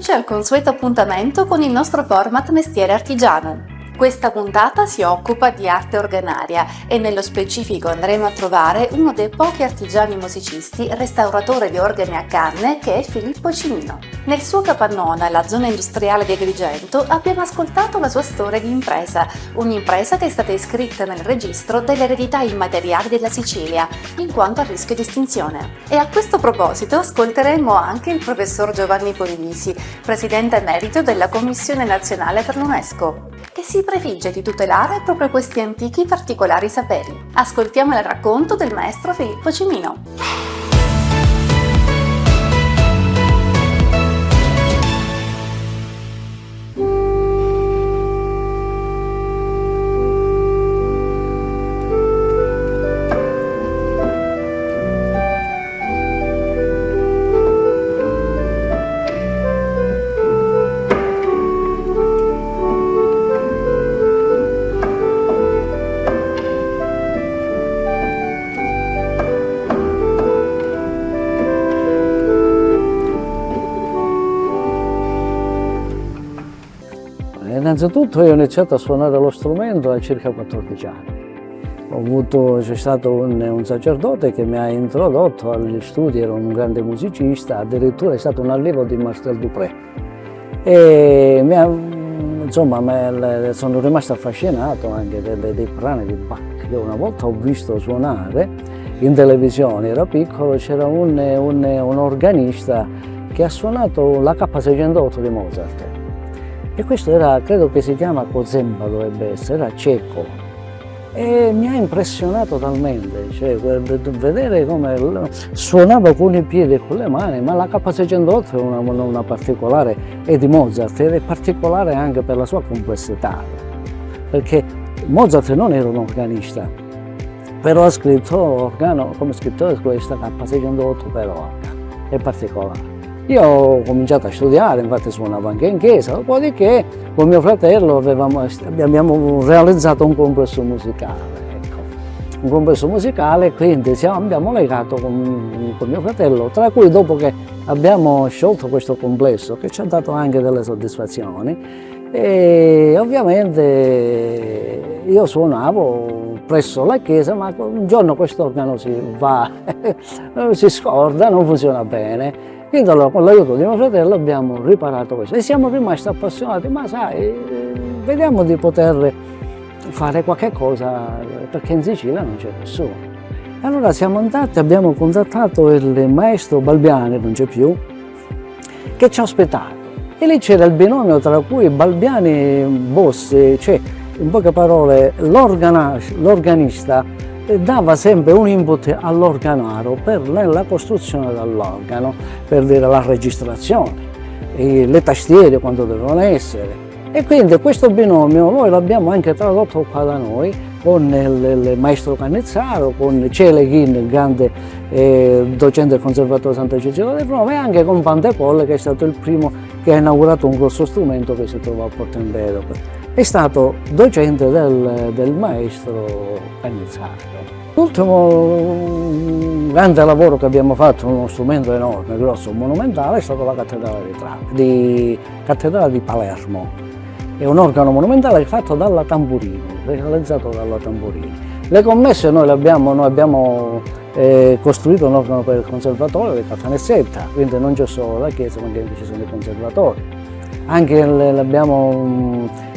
Eccoci al consueto appuntamento con il nostro format Mestiere Artigiano. Questa puntata si occupa di arte organaria e nello specifico andremo a trovare uno dei pochi artigiani musicisti restauratore di organi a canne che è Filippo Cimino. Nel suo capannone, alla zona industriale di Agrigento, abbiamo ascoltato la sua storia di impresa, un'impresa che è stata iscritta nel registro delle eredità immateriali della Sicilia, in quanto a rischio di estinzione. E a questo proposito ascolteremo anche il professor Giovanni Polivisi, presidente emerito della Commissione Nazionale per l'UNESCO, che si prefigge di tutelare proprio questi antichi particolari saperi. Ascoltiamo il racconto del maestro Filippo Cimino. Innanzitutto io ho iniziato a suonare lo strumento a circa 14 anni. C'è stato un sacerdote che mi ha introdotto agli studi, era un grande musicista, addirittura è stato un allievo di Marcel Dupré. E sono rimasto affascinato anche dei brani di Bach. Io una volta ho visto suonare in televisione, era piccolo, c'era un organista che ha suonato la K608 di Mozart. E questo era, credo che si chiama Kozemba, dovrebbe essere, era ceco. E mi ha impressionato talmente, cioè vedere come suonava con i piedi e con le mani, ma la K608 è una particolare, è di Mozart, ed è particolare anche per la sua complessità, perché Mozart non era un organista, però ha scritto organo, come scrittore questa K608 per organo, è particolare. Io ho cominciato a studiare, infatti suonavo anche in chiesa, dopodiché con mio fratello abbiamo realizzato un complesso musicale. Ecco. Un complesso musicale, quindi abbiamo legato con mio fratello, tra cui dopo che abbiamo sciolto questo complesso, che ci ha dato anche delle soddisfazioni, e ovviamente io suonavo presso la chiesa, ma un giorno questo organo si scorda, non funziona bene. Quindi allora, con l'aiuto di mio fratello abbiamo riparato questo e siamo rimasti appassionati, ma sai, vediamo di poter fare qualche cosa, perché in Sicilia non c'è nessuno. Allora siamo andati, abbiamo contattato il maestro Balbiani, non c'è più, che ci ha ospitato. E lì c'era il binomio tra cui Balbiani e Bossi, cioè in poche parole l'organista dava sempre un input all'organaro per la costruzione dell'organo, per dire la registrazione, le tastiere quando devono essere. E quindi questo binomio noi l'abbiamo anche tradotto qua da noi con il maestro Cannizzaro, con Celeghin, il grande docente del Conservatorio Santa Cecilia di Roma, e anche con Van de Poel, che è stato il primo che ha inaugurato un grosso strumento che si trova a Porto Empedocle. È stato docente del maestro Cannizzaro. L'ultimo grande lavoro che abbiamo fatto, uno strumento enorme, grosso, monumentale, è stata la cattedrale di Palermo. È un organo monumentale fatto dalla Tamburini, realizzato dalla Tamburini. Le commesse noi abbiamo costruito un organo per il conservatorio di Caltanissetta, quindi non c'è solo la chiesa, ma anche ci sono i conservatori. Anche l'abbiamo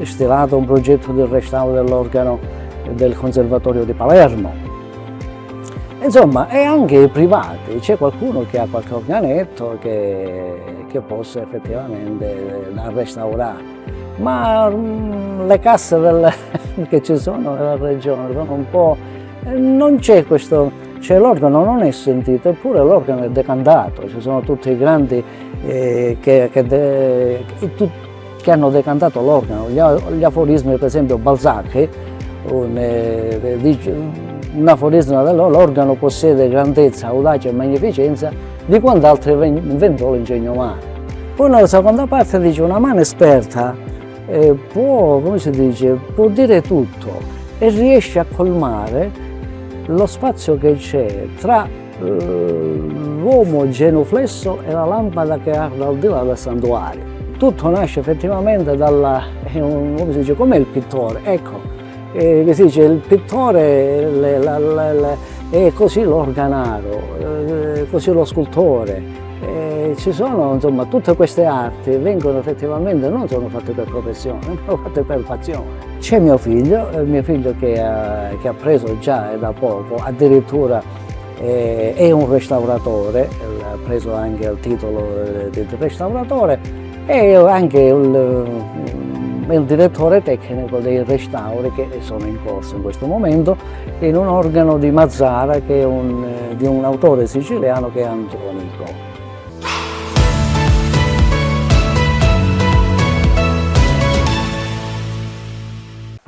stilato un progetto di restauro dell'organo del Conservatorio di Palermo. Insomma, e anche i privati, c'è qualcuno che ha qualche organetto che possa effettivamente restaurare. Ma le casse che ci sono nella regione sono un po'. Non c'è questo, cioè l'organo non è sentito, eppure l'organo è decantato, ci sono tutti i grandi che hanno decantato l'organo, gli aforismi, per esempio Balzac, un aforisma dell'organo possiede grandezza, audacia e magnificenza di quant'altro inventò l'ingegno umano. Poi nella seconda parte dice una mano esperta può, come si dice, può dire tutto e riesce a colmare lo spazio che c'è tra l'uomo genuflesso e la lampada che arde al di là del santuario. Tutto nasce effettivamente come si dice, come il pittore, ecco, che si dice il pittore è così l'organaro, così lo scultore. Ci sono, insomma, tutte queste arti vengono effettivamente, non sono fatte per professione, sono fatte per passione. C'è mio figlio che ha preso già da poco, addirittura è un restauratore, ha preso anche il titolo di restauratore, e anche il direttore tecnico dei restauri che sono in corso in questo momento in un organo di Mazara che è di un autore siciliano che è Andronico.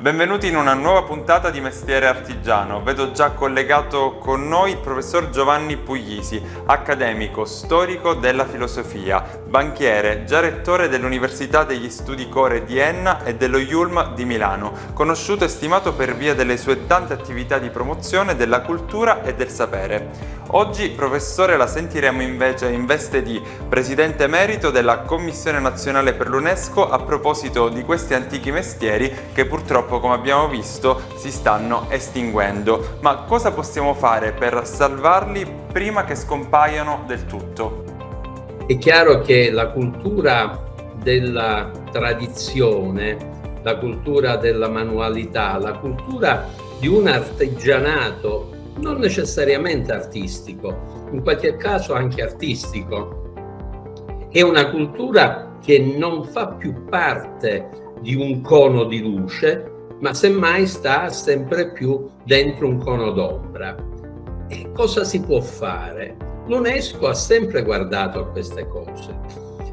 Benvenuti in una nuova puntata di Mestiere Artigiano. Vedo già collegato con noi il professor Giovanni Puglisi, accademico, storico della filosofia, banchiere, già rettore dell'Università degli Studi Core di Enna e dello IULM di Milano, conosciuto e stimato per via delle sue tante attività di promozione della cultura e del sapere. Oggi, professore, la sentiremo invece in veste di Presidente Emerito della Commissione Nazionale per l'UNESCO a proposito di questi antichi mestieri che purtroppo, come abbiamo visto, si stanno estinguendo. Ma cosa possiamo fare per salvarli prima che scompaiano del tutto? È chiaro che la cultura della tradizione, la cultura della manualità, la cultura di un artigianato non necessariamente artistico, in qualche caso anche artistico, è una cultura che non fa più parte di un cono di luce, ma semmai sta sempre più dentro un cono d'ombra. E cosa si può fare? L'UNESCO ha sempre guardato a queste cose.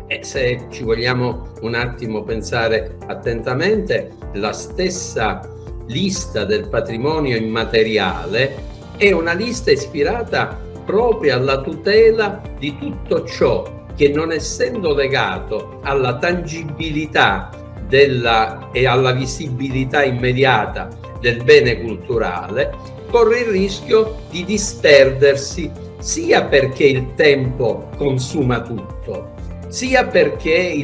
E se ci vogliamo un attimo pensare attentamente, la stessa lista del patrimonio immateriale è una lista ispirata proprio alla tutela di tutto ciò che, non essendo legato alla tangibilità e alla visibilità immediata del bene culturale, corre il rischio di disperdersi, sia perché il tempo consuma tutto, sia perché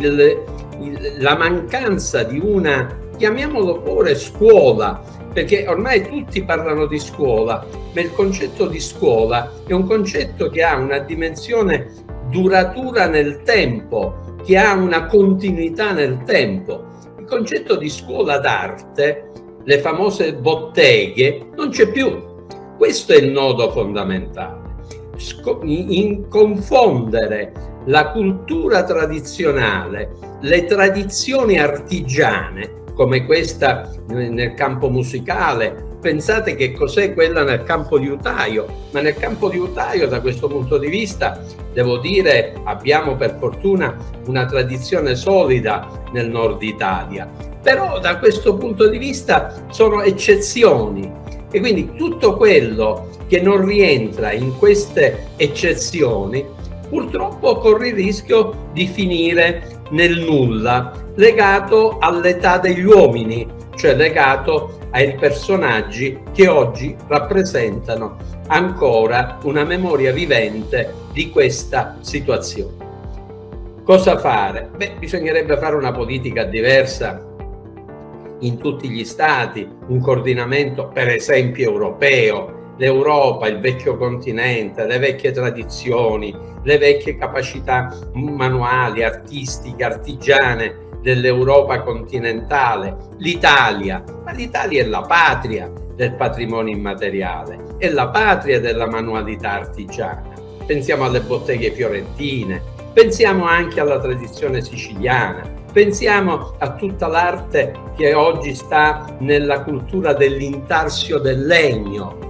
la mancanza di una, chiamiamolo pure scuola, perché ormai tutti parlano di scuola, ma il concetto di scuola è un concetto che ha una dimensione duratura nel tempo, che ha una continuità nel tempo. Il concetto di scuola d'arte, le famose botteghe, non c'è più. Questo è il nodo fondamentale. Confondere la cultura tradizionale, le tradizioni artigiane, come questa nel campo musicale. Pensate che cos'è quella nel campo liutaio, ma nel campo liutaio, da questo punto di vista, devo dire, abbiamo per fortuna una tradizione solida nel nord Italia, però da questo punto di vista sono eccezioni, e quindi tutto quello che non rientra in queste eccezioni purtroppo corre il rischio di finire nel nulla, legato all'età degli uomini, cioè legato ai personaggi che oggi rappresentano ancora una memoria vivente di questa situazione. Cosa fare? Bisognerebbe fare una politica diversa in tutti gli stati, un coordinamento per esempio europeo. L'Europa, il vecchio continente, le vecchie tradizioni, le vecchie capacità manuali, artistiche, artigiane dell'Europa continentale, l'Italia, ma l'Italia è la patria del patrimonio immateriale, è la patria della manualità artigiana. Pensiamo alle botteghe fiorentine, pensiamo anche alla tradizione siciliana, pensiamo a tutta l'arte che oggi sta nella cultura dell'intarsio del legno.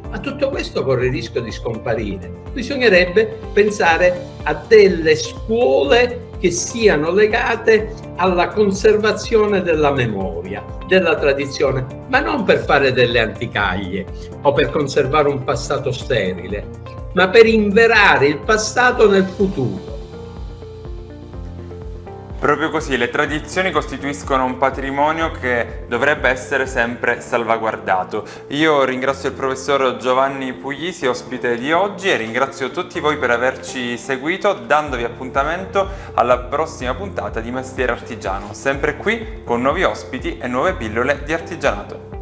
Ma tutto questo corre il rischio di scomparire. Bisognerebbe pensare a delle scuole che siano legate alla conservazione della memoria, della tradizione, ma non per fare delle anticaglie o per conservare un passato sterile, ma per inverare il passato nel futuro. Proprio così, le tradizioni costituiscono un patrimonio che dovrebbe essere sempre salvaguardato. Io ringrazio il professor Giovanni Puglisi, ospite di oggi, e ringrazio tutti voi per averci seguito, dandovi appuntamento alla prossima puntata di Mestiere Artigiano, sempre qui con nuovi ospiti e nuove pillole di artigianato.